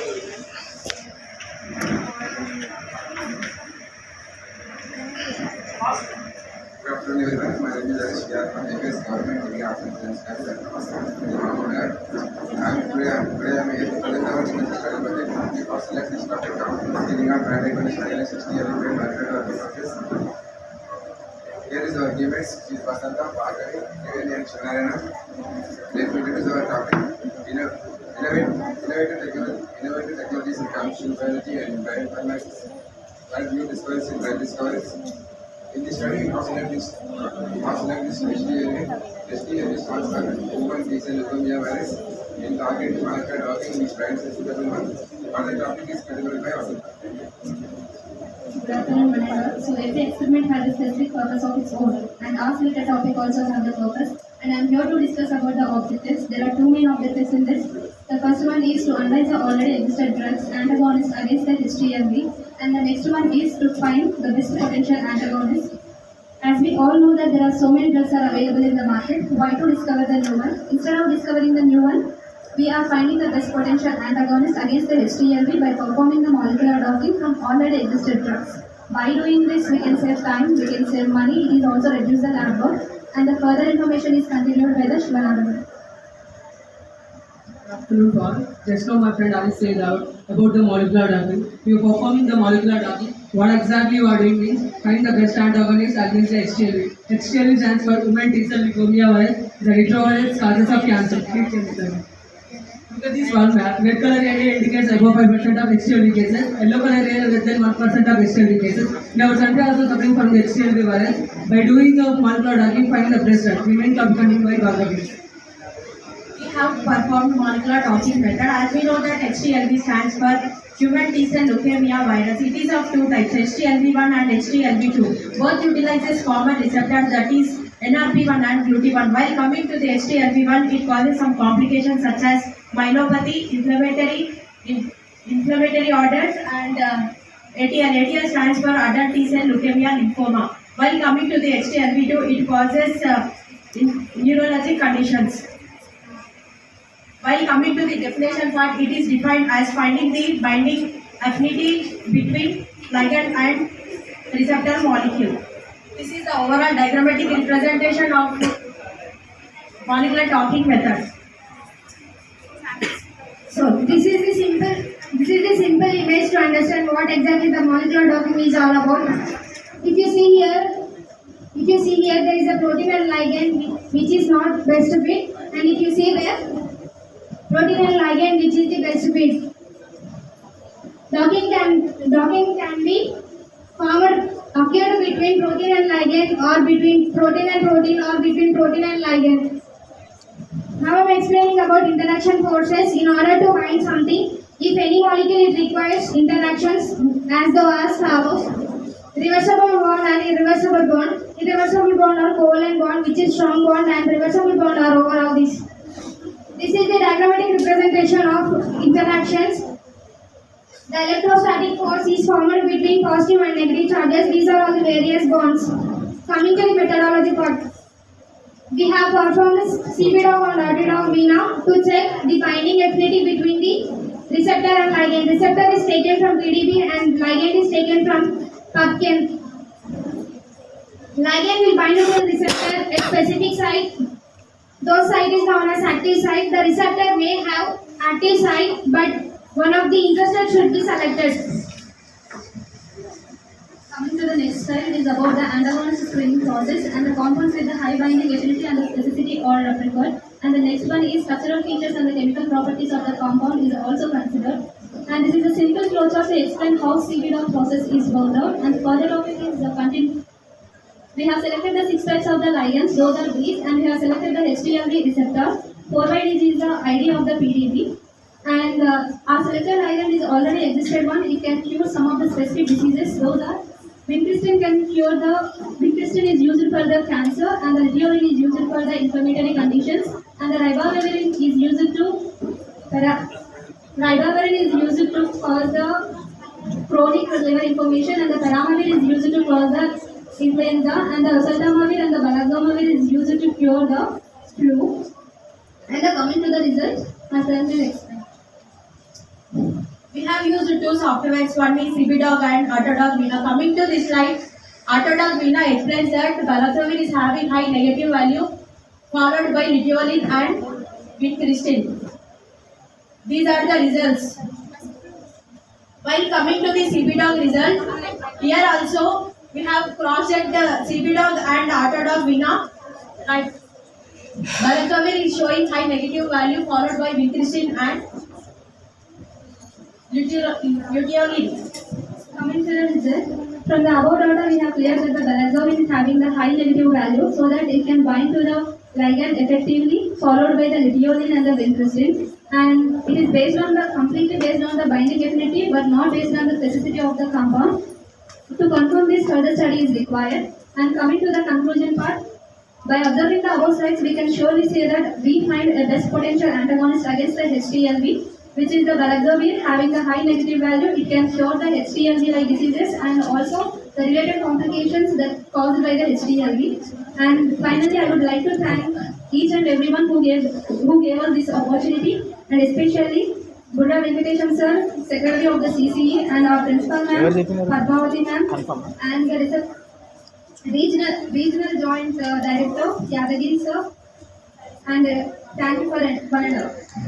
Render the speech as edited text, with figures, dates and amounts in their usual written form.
Good afternoon, everyone. My name is Arish Yar from APS Government Degree Arts and Science Campus at today I'm here to present our business study budget. We have select this topic of scaling up brand icon study like 60 year old market or process. Here is our debates. She is Vasanta, Bhargavi, Devani and Shanarana. Let's introduce our topic. Innovative technologies in functional biology and bioinformatics. Find new discoveries in drug discoveries. In this study, we select this HDLV stands for human T-cell leukemia virus in target marker docking which brands are suitable ones. Further topic is categorized by Vasanta. Good afternoon, Vanessa. So every experiment has a specific purpose of its own, and our selected topic also has a purpose. And I am here to discuss about the objectives. There are two main objectives in this. The first one is to analyze the already existed drugs antagonists against the HTLV, and the next one is to find the best potential antagonists. As we all know that there are so many drugs are available in the market, why to discover the new one? Instead of discovering the new one, we are finding the best potential antagonist against the HTLV by performing the molecular docking from already existed drugs. By doing this, we can save time, we can save money, it is also reduce the lab work, and the further information is continued by the Shivananda. Good afternoon, all. Just now my friend Alice said about the molecular docking. You are performing the molecular docking. What exactly you are doing is find the best antagonist against the HTLV. HTLV stands for human T-cell leukemia virus, the retrovirus causes of cancer. Look at this one map. Red color area indicates above 5% of HTLV cases. Yellow color area less than 1% of HTLV cases. In our country also suffering from the HTLV virus. By doing the molecular docking, find the best drug. Remain continued by Bhargavi. We have performed molecular docking method. As we know that HTLV stands for human T-cell leukemia virus. It is of two types, HTLV1 and HTLV2. Both utilizes common receptors, that is NRP1 and GLUT1. While coming to the HTLV1, it causes some complications such as myelopathy, inflammatory orders, and ATL. ATL stands for adult T-cell leukemia lymphoma. While coming to the HTLV2, it causes neurologic conditions. While coming to the definition part, it is defined as finding the binding affinity between ligand and receptor molecule. This is the overall diagrammatic representation of molecular docking method. So this is the simple image to understand what exactly the molecular docking is all about. If you see here there is a protein and ligand which is not best fit, and if you see there protein and ligand which is the best fit. Docking can be occurred between protein and ligand, or between protein and protein, or between protein and ligand. Now I am explaining about interaction forces. In order to find something, if any molecule it requires interactions as follows: reversible bond and irreversible bond. Irreversible bond are covalent bond, which is strong bond, and reversible bond are overall this. This is the diagrammatic representation of interactions. The electrostatic force is formed between positive and negative charges. These are all the various bonds. Coming to the methodology part, we have performed CPDOG and RTDOG now to check the binding affinity between the receptor and ligand. Receptor is taken from PDB and ligand is taken from PubChem. Ligand will bind to the receptor at specific site. Those site is known as active site. The receptor may have active site, but one of the interested should be selected. Coming to the next slide, it is about the antagonist screening process, and the compounds with the high binding affinity and the specificity are preferred. And the next one is structural features and the chemical properties of the compound is also considered. And this is a simple flowchart to explain how CPDOG process is worked out. And further topic is the content. We have selected the 6 types of the ligands, those are these, and we have selected the HTLV receptor. 4-by-DG is the ID of the PDB. And our selected ligand is already existed one. It can cure some of the specific diseases. Those are vincristine vincristine is used for the cancer, and the radiolin is used for the inflammatory conditions, and the ribavirin is used to cause the chronic liver inflammation, and the peramivir is used to cause the influenza, and the oseltamivir and the baloxamivir is used to cure the flu. And coming to the result, I will explain. We have used two softwares, one is CBDog and Autodog Vina. Coming to this slide, Autodog Vina explains that Balazomin is having high negative value followed by Litiolin and Vincristine. These are the results. While coming to the CBDog result, here also we have cross-checked the CBDog and Autodog Vina. Right. Balazomin is showing high negative value followed by Vincristine and Litiolin. Coming to the result, from the above data we have cleared that the balazomin is having the high negative value so that it can bind to the ligand effectively, followed by the litiolin and the vincristine. And it is completely based on the binding affinity but not based on the specificity of the compound. To confirm this, further study is required. And coming to the conclusion part, by observing the above slides, we can surely say that we find a best potential antagonist against the HTLV, which is the balazomin having a high negative value. It can cure the HTLV-like diseases and also the related complications that caused by the HTLV. And finally, I would like to thank each and everyone who gave us this opportunity, and especially Buddha Venkatesham sir, Secretary of the CCE, and our Principal ma'am, Padmavati ma'am, and the Regional Joint Director, Yadagiri sir, and thank you for